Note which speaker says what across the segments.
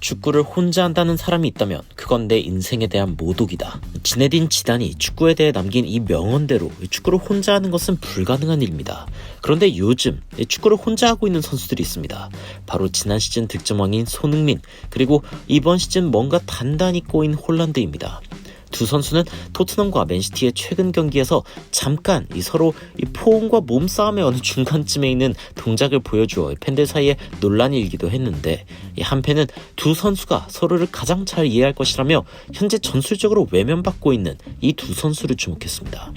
Speaker 1: 축구를 혼자 한다는 사람이 있다면 그건 내 인생에 대한 모독이다. 지네딘 지단이 축구에 대해 남긴 이 명언대로 축구를 혼자 하는 것은 불가능한 일입니다. 그런데 요즘 축구를 혼자 하고 있는 선수들이 있습니다. 바로 지난 시즌 득점왕인 손흥민, 그리고 이번 시즌 뭔가 단단히 꼬인 홀란드입니다. 두 선수는 토트넘과 맨시티의 최근 경기에서 잠깐 서로 포옹과 몸싸움의 어느 중간쯤에 있는 동작을 보여주어 팬들 사이에 논란이 일기도 했는데, 한편은 두 선수가 서로를 가장 잘 이해할 것이라며 현재 전술적으로 외면받고 있는 이 두 선수를 주목했습니다.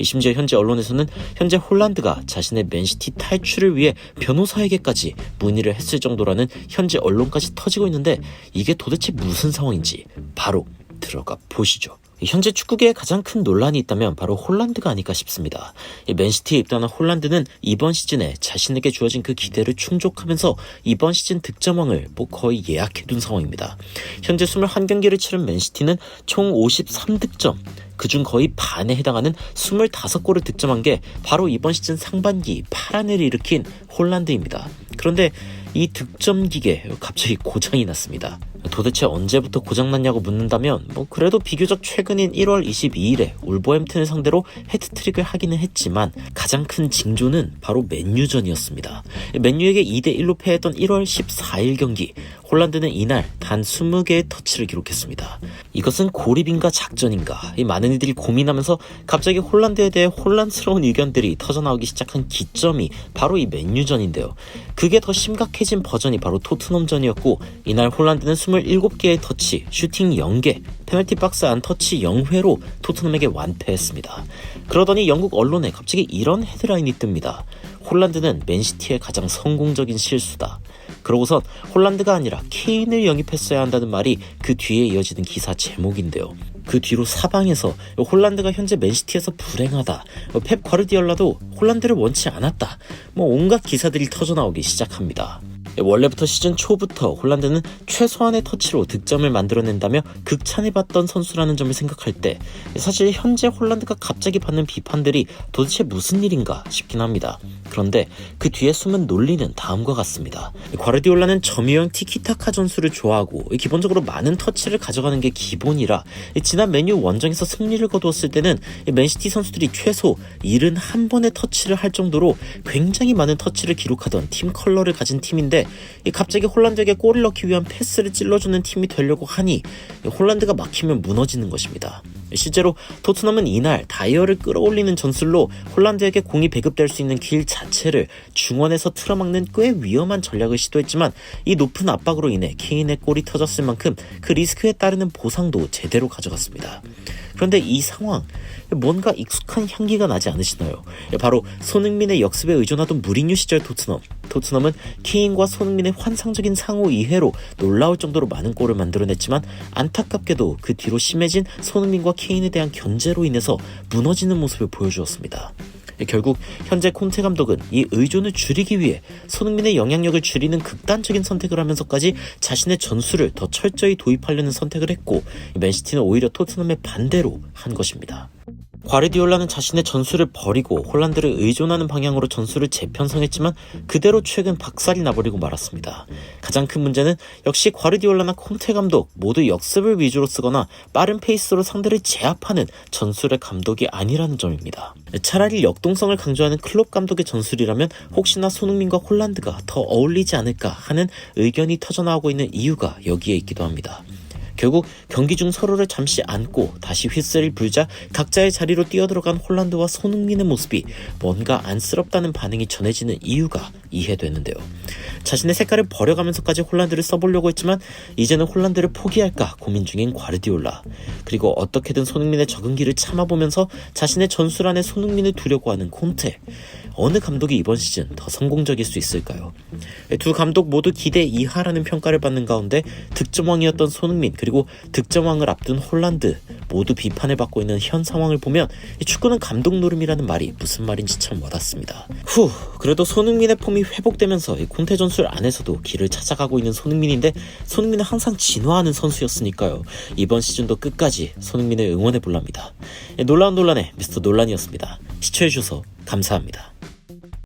Speaker 1: 심지어 현재 언론에서는 현재 홀란드가 자신의 맨시티 탈출을 위해 변호사에게까지 문의를 했을 정도라는 현재 언론까지 터지고 있는데, 이게 도대체 무슨 상황인지 바로 들어가 보시죠. 현재 축구계에 가장 큰 논란이 있다면 바로 홀란드가 아닐까 싶습니다. 맨시티에 입단한 홀란드는 이번 시즌에 자신에게 주어진 그 기대를 충족하면서 이번 시즌 득점왕을 거의 예약해둔 상황입니다. 현재 21경기를 치른 맨시티는 총 53득점, 그중 거의 반에 해당하는 25골을 득점한 게 바로 이번 시즌 상반기 파란을 일으킨 홀란드입니다. 그런데 이 득점 기계 갑자기 고장이 났습니다. 도대체 언제부터 고장났냐고 묻는다면 그래도 비교적 최근인 1월 22일에 울버햄튼을 상대로 해트트릭을 하기는 했지만 가장 큰 징조는 바로 맨유전이었습니다. 맨유에게 2대1로 패했던 1월 14일 경기, 홀란드는 이날 단 20개의 터치를 기록했습니다. 이것은 고립인가 작전인가, 많은 이들이 고민하면서 갑자기 홀란드에 대해 혼란스러운 의견들이 터져나오기 시작한 기점이 바로 이 맨유전인데요. 그게 더 심각해진 버전이 바로 토트넘전이었고, 이날 홀란드는 27개의 터치, 슈팅 0개, 페널티 박스 안 터치 0회로 토트넘에게 완패했습니다. 그러더니 영국 언론에 갑자기 이런 헤드라인이 뜹니다. 홀란드는 맨시티의 가장 성공적인 실수다. 그러고선 홀란드가 아니라 케인을 영입했어야 한다는 말이 그 뒤에 이어지는 기사 제목인데요. 그 뒤로 사방에서 홀란드가 현재 맨시티에서 불행하다, 펩 과르디올라도 홀란드를 원치 않았다, 온갖 기사들이 터져나오기 시작합니다. 원래부터 시즌 초부터 홀란드는 최소한의 터치로 득점을 만들어낸다며 극찬을 받던 선수라는 점을 생각할 때 사실 현재 홀란드가 갑자기 받는 비판들이 도대체 무슨 일인가 싶긴 합니다. 그런데 그 뒤에 숨은 논리는 다음과 같습니다. 과르디올라는 점유형 티키타카 전술을 좋아하고 기본적으로 많은 터치를 가져가는 게 기본이라 지난 맨유 원정에서 승리를 거두었을 때는 맨시티 선수들이 최소 71번의 터치를 할 정도로 굉장히 많은 터치를 기록하던 팀 컬러를 가진 팀인데, 갑자기 홀란드에게 골을 넣기 위한 패스를 찔러주는 팀이 되려고 하니 홀란드가 막히면 무너지는 것입니다. 실제로 토트넘은 이날 다이어를 끌어올리는 전술로 홀란드에게 공이 배급될 수 있는 길 자체를 중원에서 틀어막는 꽤 위험한 전략을 시도했지만, 이 높은 압박으로 인해 케인의 골이 터졌을 만큼 그 리스크에 따르는 보상도 제대로 가져갔습니다. 그런데 이 상황, 뭔가 익숙한 향기가 나지 않으시나요? 바로 손흥민의 역습에 의존하던 무리뉴 시절 토트넘은 케인과 손흥민의 환상적인 상호 이해로 놀라울 정도로 많은 골을 만들어냈지만, 안타깝게도 그 뒤로 심해진 손흥민과 케인에 대한 견제로 인해서 무너지는 모습을 보여주었습니다. 결국 현재 콘테 감독은 이 의존을 줄이기 위해 손흥민의 영향력을 줄이는 극단적인 선택을 하면서까지 자신의 전술을 더 철저히 도입하려는 선택을 했고, 맨시티는 오히려 토트넘의 반대로 한 것입니다. 과르디올라는 자신의 전술을 버리고 홀란드를 의존하는 방향으로 전술을 재편성했지만 그대로 최근 박살이 나버리고 말았습니다. 가장 큰 문제는 역시 과르디올라나 콘테 감독 모두 역습을 위주로 쓰거나 빠른 페이스로 상대를 제압하는 전술의 감독이 아니라는 점입니다. 차라리 역동성을 강조하는 클롭 감독의 전술이라면 혹시나 손흥민과 홀란드가 더 어울리지 않을까 하는 의견이 터져나오고 있는 이유가 여기에 있기도 합니다. 결국 경기 중 서로를 잠시 안고 다시 휘슬을 불자 각자의 자리로 뛰어들어간 홀란드와 손흥민의 모습이 뭔가 안쓰럽다는 반응이 전해지는 이유가 이해되는데요. 자신의 색깔을 버려가면서까지 홀란드를 써보려고 했지만 이제는 홀란드를 포기할까 고민 중인 과르디올라, 그리고 어떻게든 손흥민의 적응기를 참아보면서 자신의 전술 안에 손흥민을 두려고 하는 콘테, 어느 감독이 이번 시즌 더 성공적일 수 있을까요? 두 감독 모두 기대 이하라는 평가를 받는 가운데 득점왕이었던 손흥민, 그리고 득점왕을 앞둔 홀란드 모두 비판을 받고 있는 현 상황을 보면 축구는 감독 노름이라는 말이 무슨 말인지 참 와닿습니다. 그래도 손흥민의 폼이 회복되면서 콘테 전술 안에서도 길을 찾아가고 있는 손흥민인데, 손흥민은 항상 진화하는 선수였으니까요. 이번 시즌도 끝까지 손흥민을 응원해볼랍니다. 놀라운 논란의 미스터 논란이었습니다. 시청해주셔서 감사합니다.